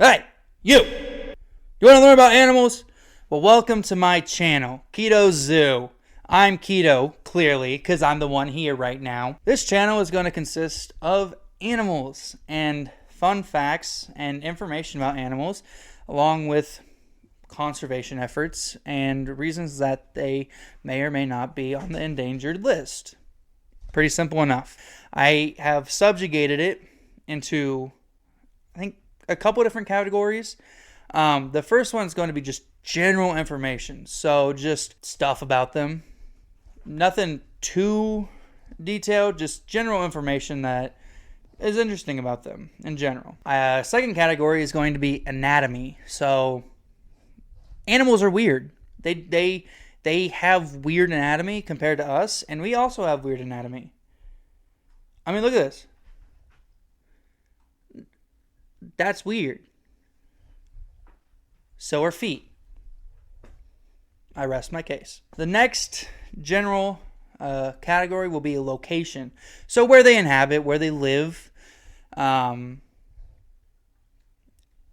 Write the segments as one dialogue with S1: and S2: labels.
S1: Hey, you! You want to learn about animals? Well, welcome to my channel, Keto Zoo. I'm Keto, clearly, because I'm the one here right now. This channel is going to consist of animals and fun facts and information about animals, along with conservation efforts and reasons that they may or may not be on the endangered list. Pretty simple enough. I have subjugated it into, I think, a couple different categories. The first one is going to be just general information. So just stuff about them. Nothing too detailed, just general information that is interesting about them in general. Second category is going to be anatomy. So animals are weird. They have weird anatomy compared to us, and we also have weird anatomy. I mean, look at this. That's weird. So are feet. I rest my case. The next general category will be a location. So where they inhabit, where they live.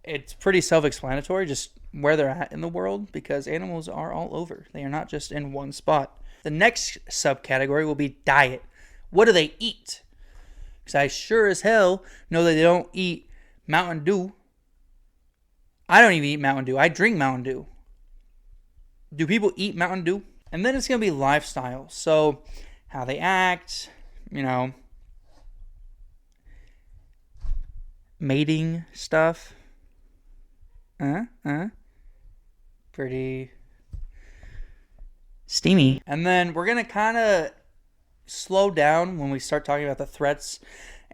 S1: It's pretty self-explanatory, just where they're at in the world, because animals are all over. They are not just in one spot. The next subcategory will be diet. What do they eat? Because I sure as hell know that they don't eat Mountain Dew. I don't even eat Mountain Dew. I drink Mountain Dew. Do people eat Mountain Dew? And then it's going to be lifestyle. So how they act, mating stuff. Pretty steamy. And then we're going to kind of slow down when we start talking about the threats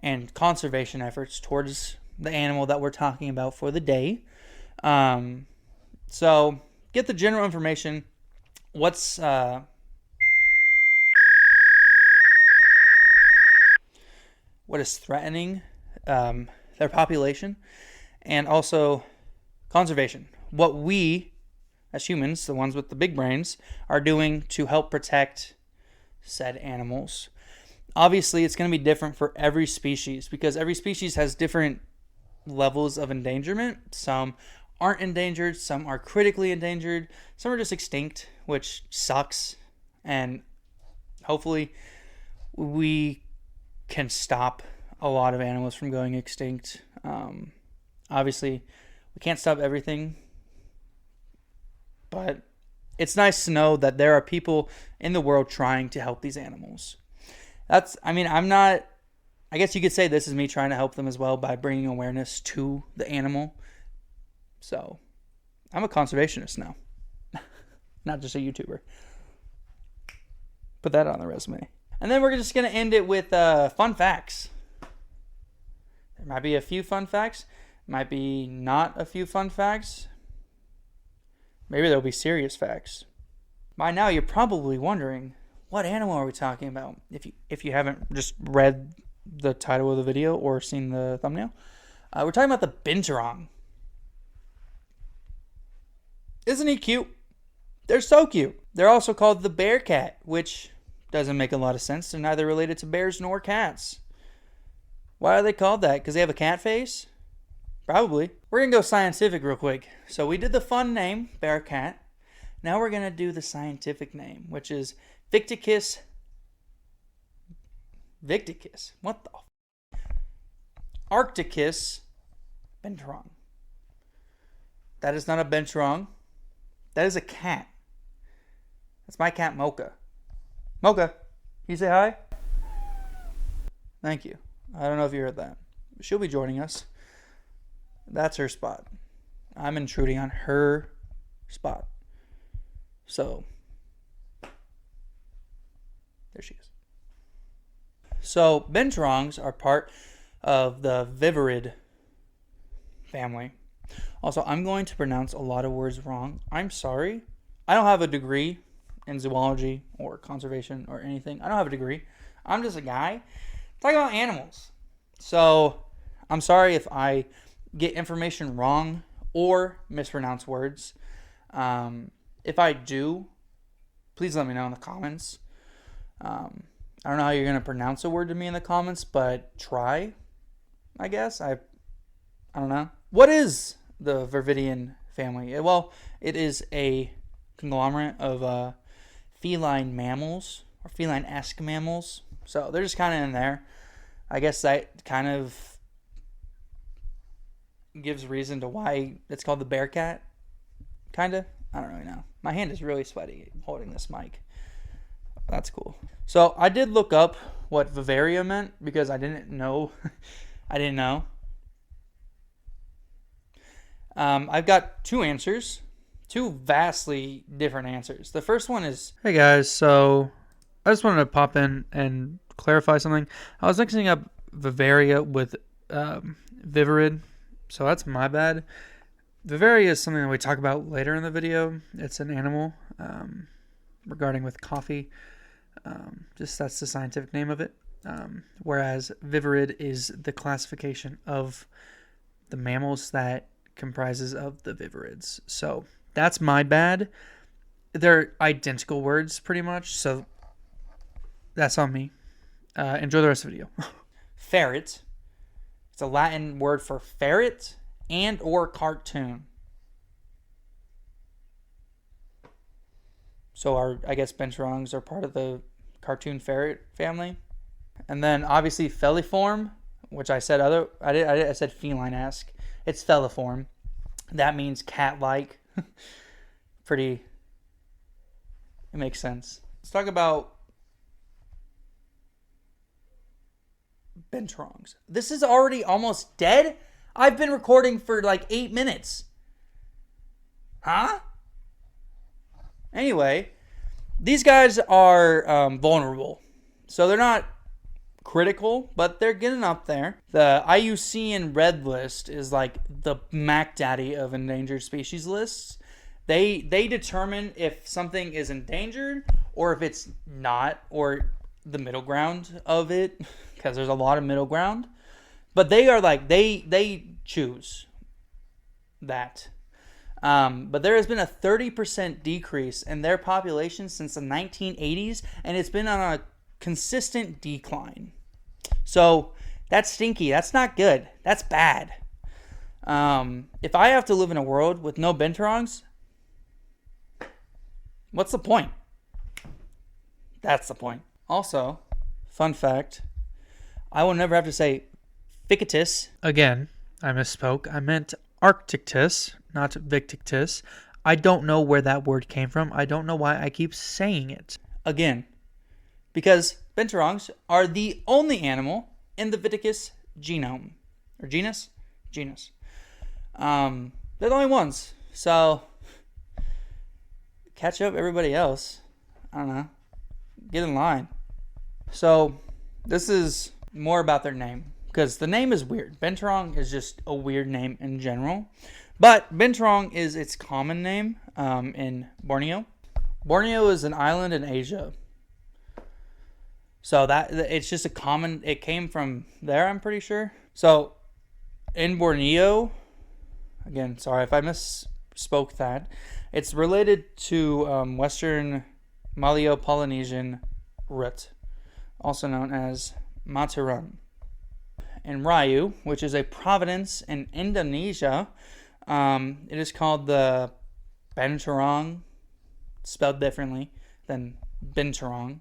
S1: and conservation efforts towards the animal that we're talking about for the day. So get the general information. What is threatening their population, and also conservation. What we, as humans, the ones with the big brains, are doing to help protect said animals. Obviously, it's going to be different for every species because every species has different levels of endangerment. Some aren't endangered, some are critically endangered, some are just extinct, which sucks. And hopefully we can stop a lot of animals from going extinct. Obviously, we can't stop everything, but it's nice to know that there are people in the world trying to help these animals. I guess you could say this is me trying to help them as well by bringing awareness to the animal. So, I'm a conservationist now, not just a YouTuber. Put that on the resume. And then we're just going to end it with fun facts. There might be a few fun facts. Might be not a few fun facts. Maybe there'll be serious facts. By now, you're probably wondering, what animal are we talking about? If you haven't just read the title of the video or seen the thumbnail, we're talking about the Binturong. Isn't he cute? They're so cute. They're also called the bear cat, which doesn't make a lot of sense. They're neither related to bears nor cats. Why are they called that? Because they have a cat face? Probably. We're going to go scientific real quick. So we did the fun name, bear cat. Now we're going to do the scientific name, which is Victicus. What the? Arcticus Binturong. That is not a Binturong. That is a cat. That's my cat, Mocha. Mocha, can you say hi? Thank you. I don't know if you heard that. She'll be joining us. That's her spot. I'm intruding on her spot. So, there she is. So, Binturongs are part of the vivarid family. Also, I'm going to pronounce a lot of words wrong. I'm sorry. I don't have a degree in zoology or conservation or anything. I don't have a degree. I'm just a guy talking about animals. So, I'm sorry if I get information wrong or mispronounce words. If I do, please let me know in the comments. I don't know how you're going to pronounce a word to me in the comments, but try, I guess. I don't know. What is the Viverridian family. Well, it is a conglomerate of feline mammals or feline-esque mammals. So they're just kind of in there. I guess that kind of gives reason to why it's called the bear cat. Kind of. I don't really know. My hand is really sweaty holding this mic. That's cool. So I did look up what Viverria meant because I didn't know. I didn't know. I've got two answers. Two vastly different answers. The first one is... Hey guys, so I just wanted to pop in and clarify something. I was mixing up Viverria with Viverrid, so that's my bad. Viverria is something that we talk about later in the video. It's an animal regarding with coffee. Just that's the scientific name of it. Whereas Viverrid is the classification of the mammals that comprises of the Viverids. So that's my bad. They're identical words pretty much, so that's on me. Enjoy the rest of the video. Ferret. It's a Latin word for ferret and or cartoon. So I guess Binturongs are part of the cartoon ferret family. And then obviously feliform, which I said I said feline-esque. It's feliform. That means cat-like. It makes sense. Let's talk about Binturongs. This is already almost dead? I've been recording for like 8 minutes. Huh? Anyway, these guys are vulnerable. So they're not critical, but they're getting up there. The IUCN Red List is like the Mac Daddy of endangered species lists. They determine if something is endangered or if it's not, or the middle ground of it, because there's a lot of middle ground. But they are like, they choose that. But there has been a 30% decrease in their population since the 1980s, and it's been on a consistent decline. So that's stinky. That's not good. That's bad. If I have to live in a world with no Binturongs, what's the point? That's the point. Also, fun fact, I will never have to say Fictitus. Again, I misspoke. I meant Arcticus, not Victicus. I don't know where that word came from. I don't know why I keep saying it. Again, because Binturongs are the only animal in the Viticus genome. Or genus? Genus. They're the only ones. So, catch up everybody else. I don't know. Get in line. So, this is more about their name. Because the name is weird. Binturong is just a weird name in general. But Binturong is its common name in Borneo. Borneo is an island in Asia. So that it's just a common, it came from there, I'm pretty sure. So in Borneo, again, sorry if I misspoke that, it's related to Western Maleo-Polynesian root, also known as Mataram. In Raya, which is a province in Indonesia, it is called the Binturong, spelled differently than Binturong.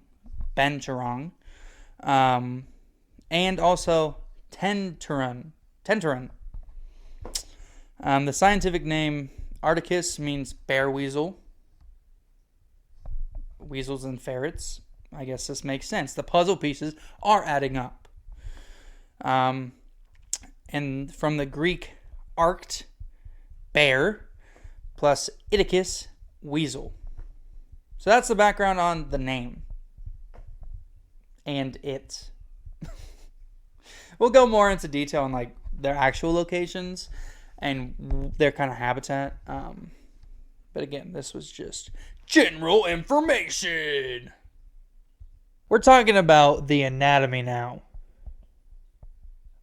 S1: Binturong, and also Tenturan. The scientific name Arcticus means bear weasel. Weasels and ferrets. I guess this makes sense. The puzzle pieces are adding up. And from the Greek arct, bear, plus iticus, weasel. So that's the background on the name. And it. We'll go more into detail on like their actual locations and their kind of habitat. But again, this was just general information. We're talking about the anatomy now.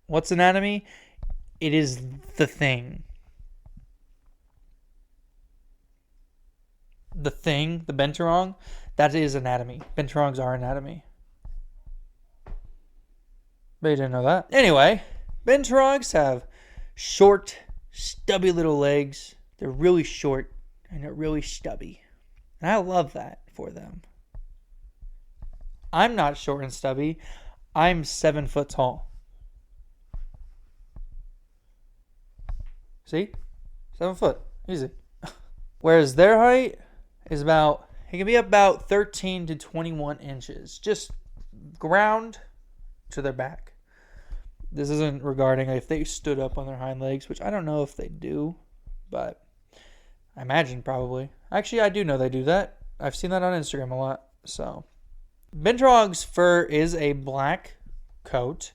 S1: What's anatomy? It is the thing. The thing, the Binturong, that is anatomy. Binturongs are anatomy. But you didn't know that. Anyway, Binturongs have short stubby little legs. They're really short and they're really stubby. And I love that for them. I'm not short and stubby. I'm 7 foot tall. See? 7 foot. Easy. Whereas their height is about, it can be about 13 to 21 inches. Just ground to their back. This isn't regarding if they stood up on their hind legs, which I don't know if they do, but I imagine probably. Actually, I do know they do that. I've seen that on Instagram a lot. So, Binturong's fur is a black coat.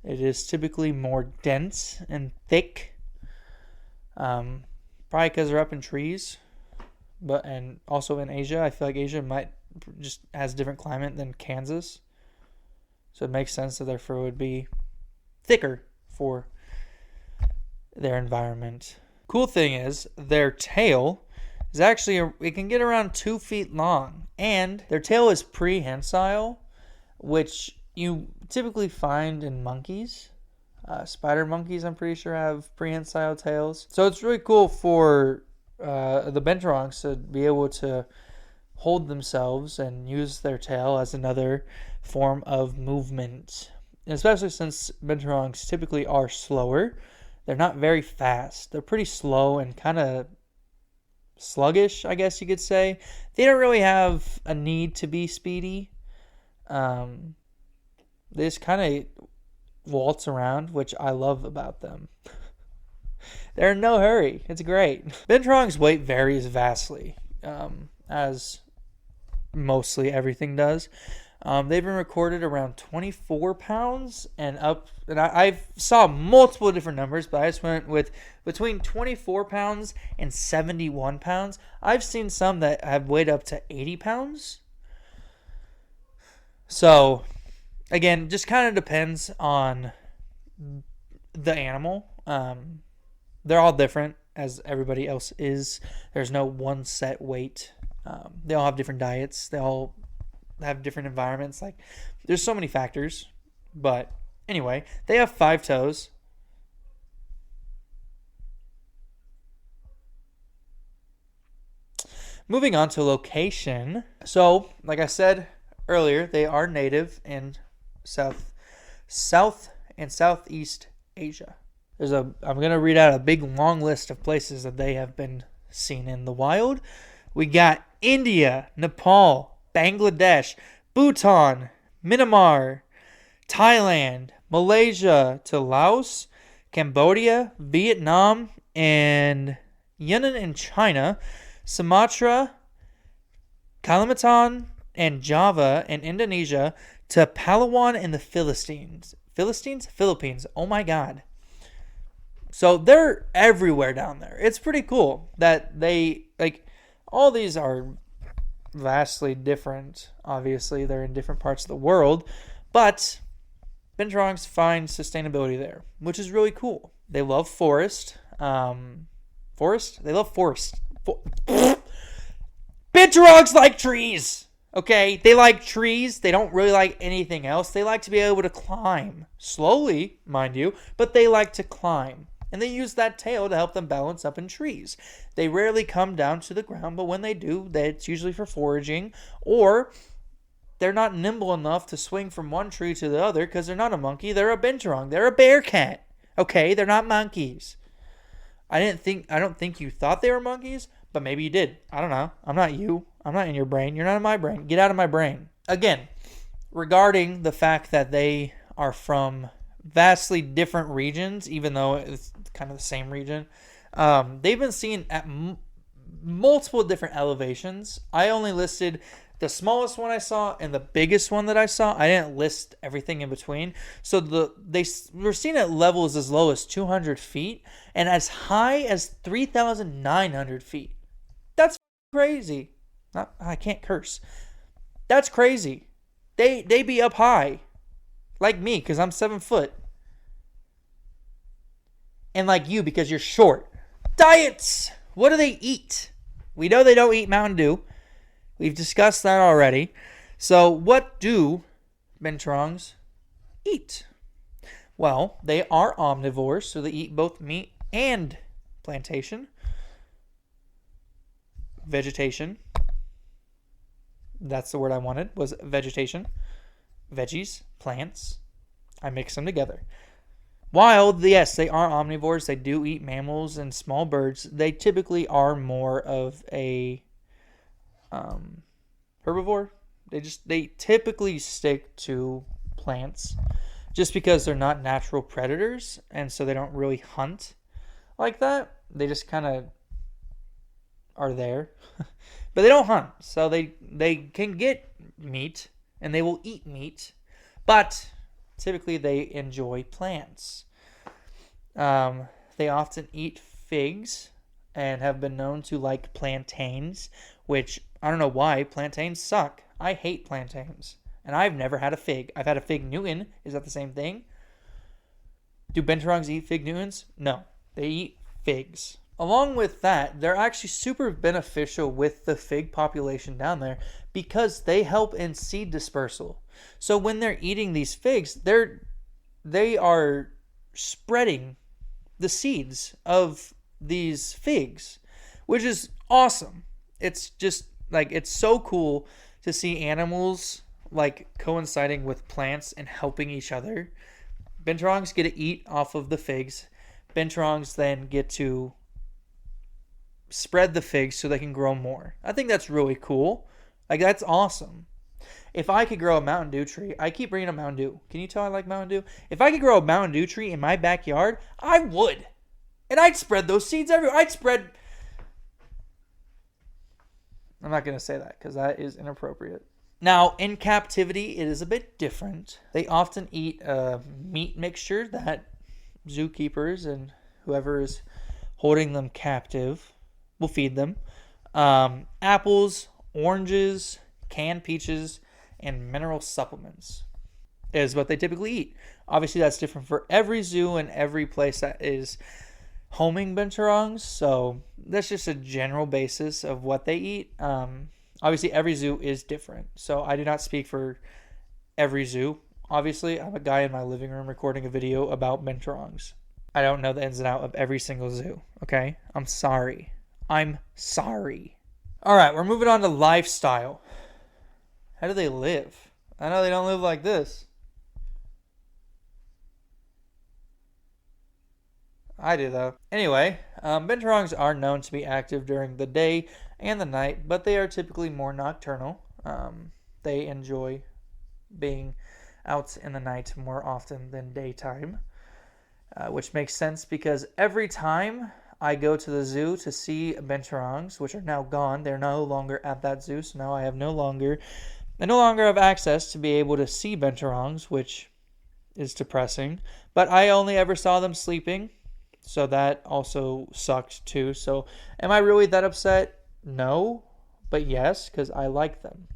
S1: It is typically more dense and thick. Probably because they're up in trees, and also in Asia. I feel like Asia just has a different climate than Kansas, so it makes sense that their fur would be thicker for their environment. Cool thing is their tail is actually it can get around 2 feet long, and their tail is prehensile, which you typically find in monkeys. Spider monkeys, I'm pretty sure, have prehensile tails. So it's really cool for the Binturongs to be able to hold themselves and use their tail as another form of movement. And especially since Binturongs typically are slower. They're not very fast. They're pretty slow and kind of sluggish, I guess you could say. They don't really have a need to be speedy. They just kind of waltz around, which I love about them. They're in no hurry. It's great. Binturong's weight varies vastly, as mostly everything does. They've been recorded around 24 pounds and up. And I saw multiple different numbers, but I just went with between 24 pounds and 71 pounds. I've seen some that have weighed up to 80 pounds. So, again, just kind of depends on the animal. They're all different, as everybody else is. There's no one set weight. They all have different diets. They all have different environments. Like, there's so many factors. But anyway, they have 5 toes. Moving on to location. So, like I said earlier, they are native in South and Southeast Asia. I'm going to read out a big long list of places that they have been seen in the wild. We got India, Nepal, Bangladesh, Bhutan, Myanmar, Thailand, Malaysia to Laos, Cambodia, Vietnam, and Yunnan in China, Sumatra, Kalimantan, and Java in Indonesia to Palawan in the Philippines. Philippines. Oh my God. So they're everywhere down there. It's pretty cool that they, like, all these are vastly different. Obviously, they're in different parts of the world, but Binturongs find sustainability there, which is really cool. They love forest. They love forest. Binturongs like trees. Okay, they like trees. They don't really like anything else. They like to be able to climb. Slowly, mind you, but they like to climb. And they use that tail to help them balance up in trees. They rarely come down to the ground, but when they do, it's usually for foraging, or they're not nimble enough to swing from one tree to the other because they're not a monkey. They're a binturong. They're a bear cat. Okay, they're not monkeys. I don't think you thought they were monkeys, but maybe you did. I don't know. I'm not you. I'm not in your brain. You're not in my brain. Get out of my brain. Again, regarding the fact that they are from vastly different regions, even though it's kind of the same region, they've been seen at multiple different elevations. I only listed the smallest one I saw and the biggest one that I saw. I didn't list everything in between. So they were seen at levels as low as 200 feet and as high as 3,900 feet. That's crazy. I can't curse. That's crazy. They be up high. Like me, because I'm 7 foot. And like you, because you're short. Diets! What do they eat? We know they don't eat Mountain Dew. We've discussed that already. So what do binturongs eat? Well, they are omnivores, so they eat both meat and plantation, vegetation. That's the word I wanted, was vegetation. Veggies, plants. I mix them together. Wild, yes, they are omnivores. They do eat mammals and small birds. They typically are more of a herbivore. They typically stick to plants just because they're not natural predators, and so they don't really hunt like that. They just kind of are there. But they don't hunt, so they can get meat, and they will eat meat, but typically they enjoy plants. They often eat figs and have been known to like plantains, which I don't know why. Plantains suck. I hate plantains, and I've never had a fig. I've had a fig Newton. Is that the same thing? Do Binturongs eat fig Newtons? No, they eat figs. Along with that, they're actually super beneficial with the fig population down there because they help in seed dispersal. So when they're eating these figs, they are spreading the seeds of these figs, which is awesome. It's just like, it's so cool to see animals like coinciding with plants and helping each other. Binturongs get to eat off of the figs. Binturongs then get to spread the figs so they can grow more. I think that's really cool. Like, that's awesome. If I could grow a Mountain Dew tree, I keep bringing up Mountain Dew. Can you tell I like Mountain Dew? If I could grow a Mountain Dew tree in my backyard, I would. And I'd spread those seeds everywhere. I'm not going to say that because that is inappropriate. Now, in captivity, it is a bit different. They often eat a meat mixture that zookeepers and whoever is holding them captive will feed them. Apples, oranges, canned peaches, and mineral supplements is what they typically eat. Obviously, that's different for every zoo and every place that is homing Binturongs. So that's just a general basis of what they eat. Obviously, every zoo is different. So I do not speak for every zoo. Obviously, I'm a guy in my living room recording a video about Binturongs. I don't know the ins and outs of every single zoo. Okay? I'm sorry. All right, we're moving on to lifestyle. How do they live? I know they don't live like this. I do, though. Anyway, Binturongs are known to be active during the day and the night, but they are typically more nocturnal. They enjoy being out in the night more often than daytime, which makes sense because every time I go to the zoo to see Binturongs, which are now gone. They're no longer at that zoo, so now I no longer have access to be able to see Binturongs, which is depressing. But I only ever saw them sleeping, so that also sucked too. So am I really that upset? No, but yes, because I like them.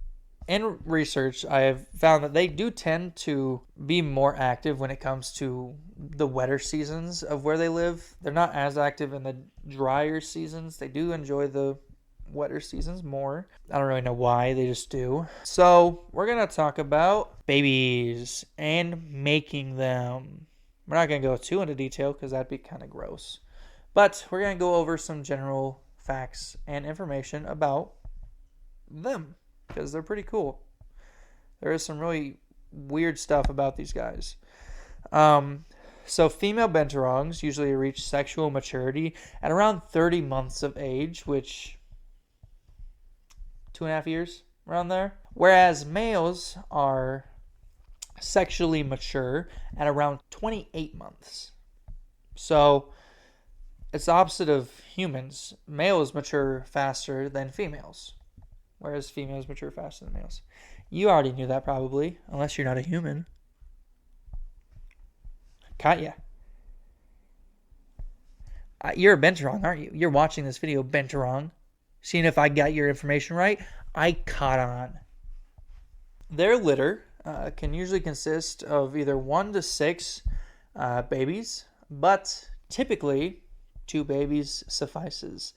S1: In research, I have found that they do tend to be more active when it comes to the wetter seasons of where they live. They're not as active in the drier seasons. They do enjoy the wetter seasons more. I don't really know why, they just do. So we're going to talk about babies and making them. We're not going to go too into detail because that'd be kind of gross. But we're going to go over some general facts and information about them, because they're pretty cool. There is some really weird stuff about these guys. So female Binturongs usually reach sexual maturity at around 30 months of age, which 2.5 years, around there. Whereas males are sexually mature at around 28 months. So it's the opposite of humans. Males mature faster than females, whereas females mature faster than males. You already knew that probably, unless you're not a human. Katya. You're a Binturong, aren't you? You're watching this video, Binturong. Seeing if I got your information right. I caught on. Their litter can usually consist of either 1 to 6 babies, but typically 2 babies suffices.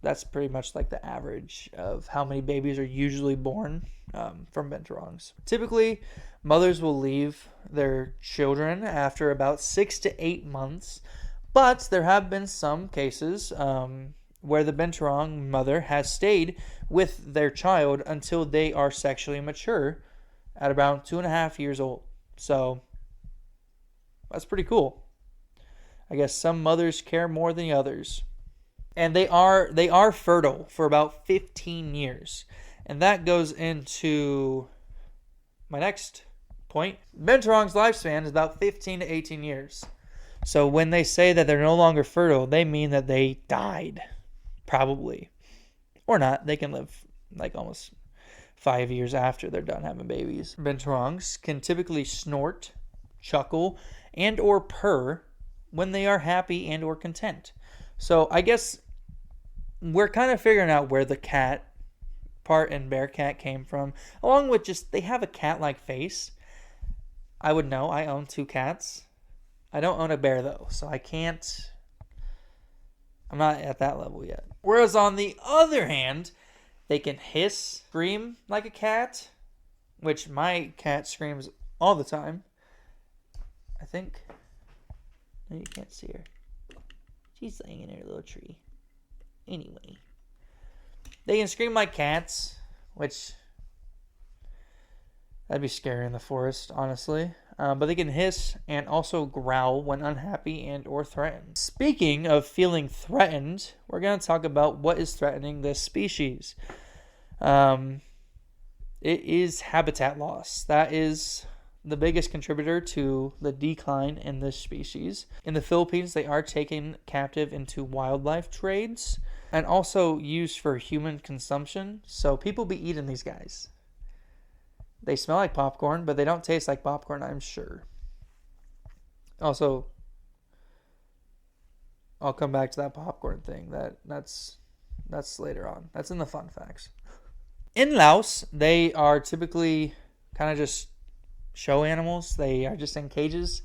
S1: That's pretty much like the average of how many babies are usually born from Binturongs. Typically, mothers will leave their children after about 6 to 8 months, But there have been some cases where the Binturong mother has stayed with their child until they are sexually mature at around 2.5 years old. So that's pretty cool. I guess some mothers care more than others. And they are fertile for about 15 years. And that goes into my next point. Binturong's lifespan is about 15 to 18 years. So when they say that they're no longer fertile, they mean that they died. Probably. Or not. They can live like almost 5 years after they're done having babies. Binturongs can typically snort, chuckle, and or purr when they are happy and or content. So I guess we're kind of figuring out where the cat part and bear cat came from, along with just they have a cat-like face. I would know. I own 2 cats. I don't own a bear though, so I'm not at that level yet. Whereas on the other hand, they can hiss, scream like a cat, which my cat screams all the time. I think. No, you can't see her. She's laying in her little tree. Anyway. They can scream like cats, which that'd be scary in the forest, honestly. But they can hiss and also growl when unhappy and or threatened. Speaking of feeling threatened, we're going to talk about what is threatening this species. It is habitat loss. That is the biggest contributor to the decline in this species. In the Philippines, they are taken captive into wildlife trades and also used for human consumption. So people be eating these guys. They smell like popcorn, but they don't taste like popcorn, I'm sure. Also, I'll come back to that popcorn thing. That's later on. That's in the fun facts. In Laos, they are typically kind of just show animals. They are just in cages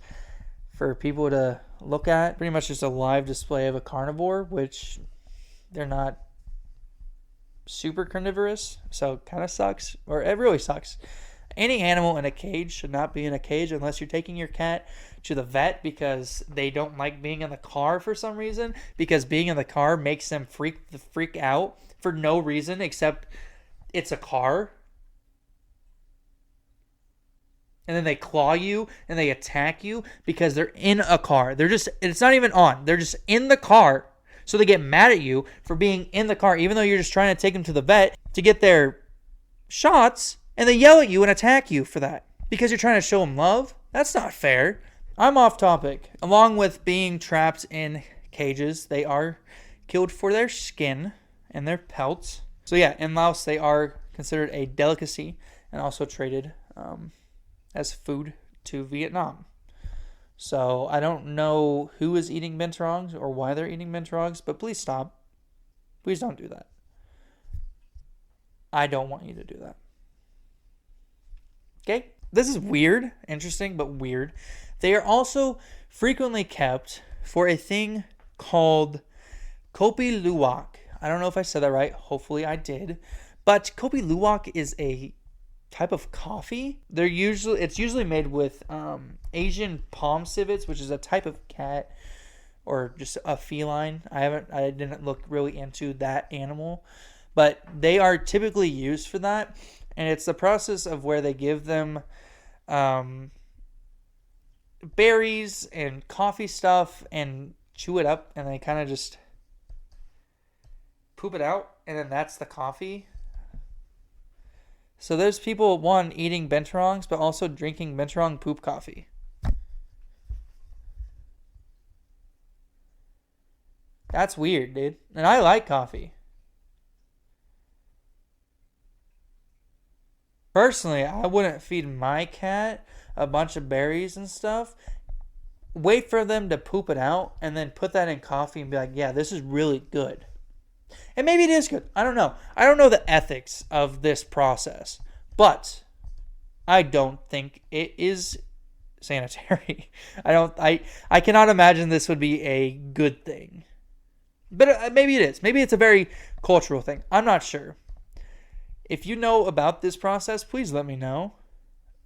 S1: for people to look at. Pretty much just a live display of a carnivore, which they're not super carnivorous, so it kind of sucks. Or it really sucks. Any animal in a cage should not be in a cage unless you're taking your cat to the vet because they don't like being in the car for some reason, because being in the car makes them freak out for no reason except it's a car. And then they claw you and they attack you because they're in a car. It's not even on. They're just in the car. So they get mad at you for being in the car, even though you're just trying to take them to the vet to get their shots. And they yell at you and attack you for that because you're trying to show them love. That's not fair. I'm off topic. Along with being trapped in cages, they are killed for their skin and their pelts. So yeah, in Laos, they are considered a delicacy and also traded as food to Vietnam. So I don't know who is eating binturongs or why they're eating binturongs, but please stop. Please don't do that. I don't want you to do that. Okay? This is weird, interesting, but weird. They are also frequently kept for a thing called Kopi Luwak. I don't know if I said that right. Hopefully I did. But Kopi Luwak is a type of coffee. It's usually made with Asian palm civets, which is a type of cat or just a feline. I didn't look really into that animal, but they are typically used for that. And it's the process of where they give them berries and coffee stuff and chew it up, and they kind of just poop it out, and then that's the coffee. So there's people, one, eating binturongs, but also drinking binturong poop coffee. That's weird, dude. And I like coffee. Personally, I wouldn't feed my cat a bunch of berries and stuff. Wait for them to poop it out and then put that in coffee and be like, yeah, this is really good. And maybe it is good. I don't know. I don't know the ethics of this process. But I don't think it is sanitary. I cannot imagine this would be a good thing. But maybe it is. Maybe it's a very cultural thing. I'm not sure. If you know about this process, please let me know.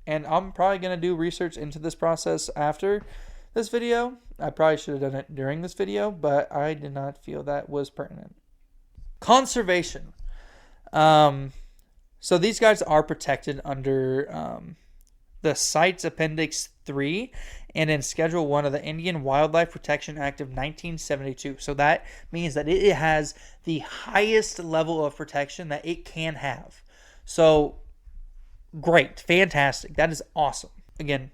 S1: And I'm probably going to do research into this process after this video. I probably should have done it during this video, but I did not feel that was pertinent. Conservation. So these guys are protected under the CITES Appendix 3 and in Schedule 1 of the Indian Wildlife Protection Act of 1972. So that means that it has the highest level of protection that it can have. So great, fantastic. That is awesome. Again,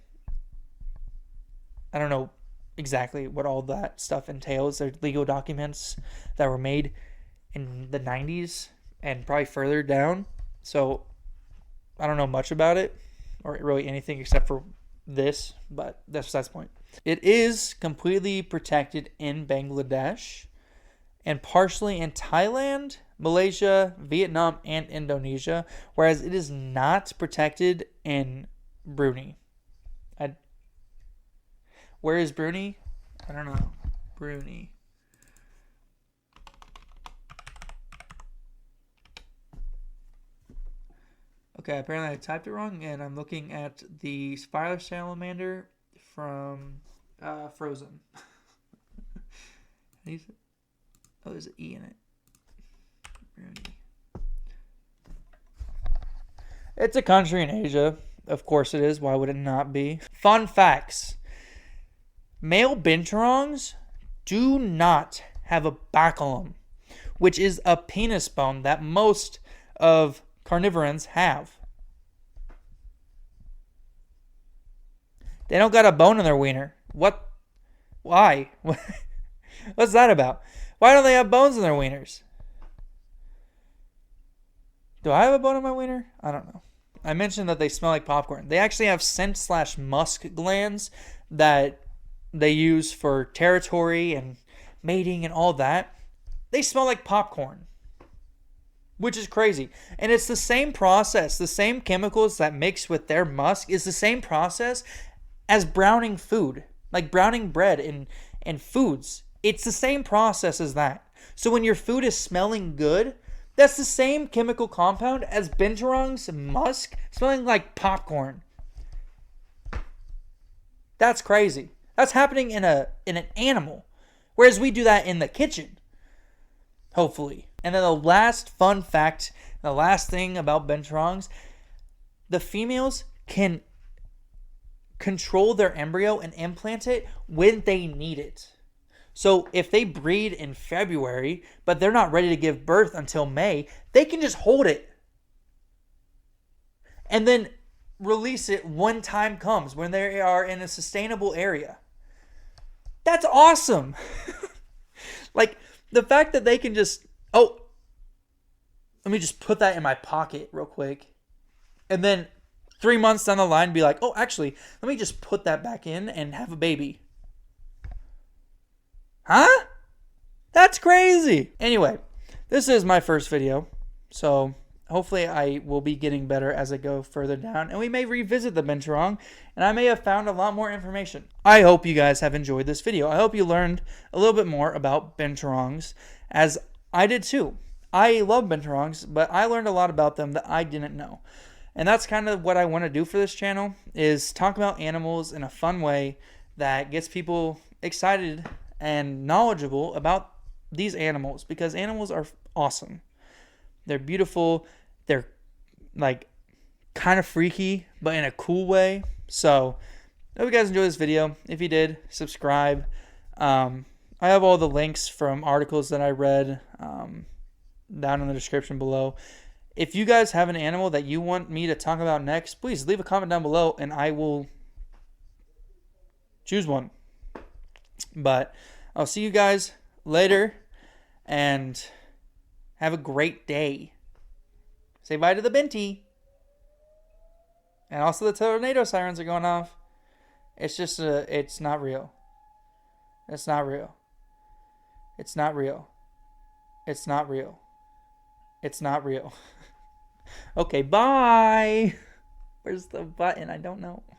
S1: I don't know exactly what all that stuff entails. They're legal documents that were made in the 90s and probably further down. So I don't know much about it or really anything except for this, but that's the point. It is completely protected in Bangladesh and partially in Thailand, Malaysia, Vietnam, and Indonesia, whereas it is not protected in Brunei. Where is Brunei? I don't know. Brunei. Okay, apparently I typed it wrong, and I'm looking at the fire salamander from Frozen. Oh, there's an E in it. Brunei. It's a country in Asia. Of course it is. Why would it not be? Fun facts. Male binturongs do not have a baculum, which is a penis bone that most of carnivorans have. They don't got a bone in their wiener. What? Why? What's that about? Why don't they have bones in their wieners? Do I have a bone in my wiener? I don't know. I mentioned that they smell like popcorn. They actually have scent/musk glands that they use for territory and mating and all that. They smell like popcorn, which is crazy. And it's the same process. The same chemicals that mix with their musk is the same process as browning food, like browning bread and foods. It's the same process as that. So when your food is smelling good, that's the same chemical compound as binturong's musk smelling like popcorn. That's crazy. That's happening in an animal, whereas we do that in the kitchen, hopefully. And then the last fun fact, the last thing about binturongs, the females can control their embryo and implant it when they need it. So if they breed in February, but they're not ready to give birth until May, they can just hold it and then release it when time comes, when they are in a sustainable area. That's awesome. Like the fact that they can just, let me just put that in my pocket real quick. And then 3 months down the line, be like, actually, let me just put that back in and have a baby. Huh? That's crazy. Anyway, this is my first video. So hopefully I will be getting better as I go further down. And we may revisit the binturong. And I may have found a lot more information. I hope you guys have enjoyed this video. I hope you learned a little bit more about binturongs, as I did too. I love binturongs, but I learned a lot about them that I didn't know. And that's kind of what I want to do for this channel, is talk about animals in a fun way that gets people excited and knowledgeable about these animals, because animals are awesome. They're beautiful. They're like kind of freaky, but in a cool way. So I hope you guys enjoyed this video. If you did, subscribe. I have all the links from articles that I read down in the description below. If you guys have an animal that you want me to talk about next, please leave a comment down below and I will choose one. But I'll see you guys later and have a great day. Say bye to the Binty. And also the tornado sirens are going off. It's just it's not real. It's not real. It's not real. It's not real. It's not real. Okay, bye. Where's the button? I don't know.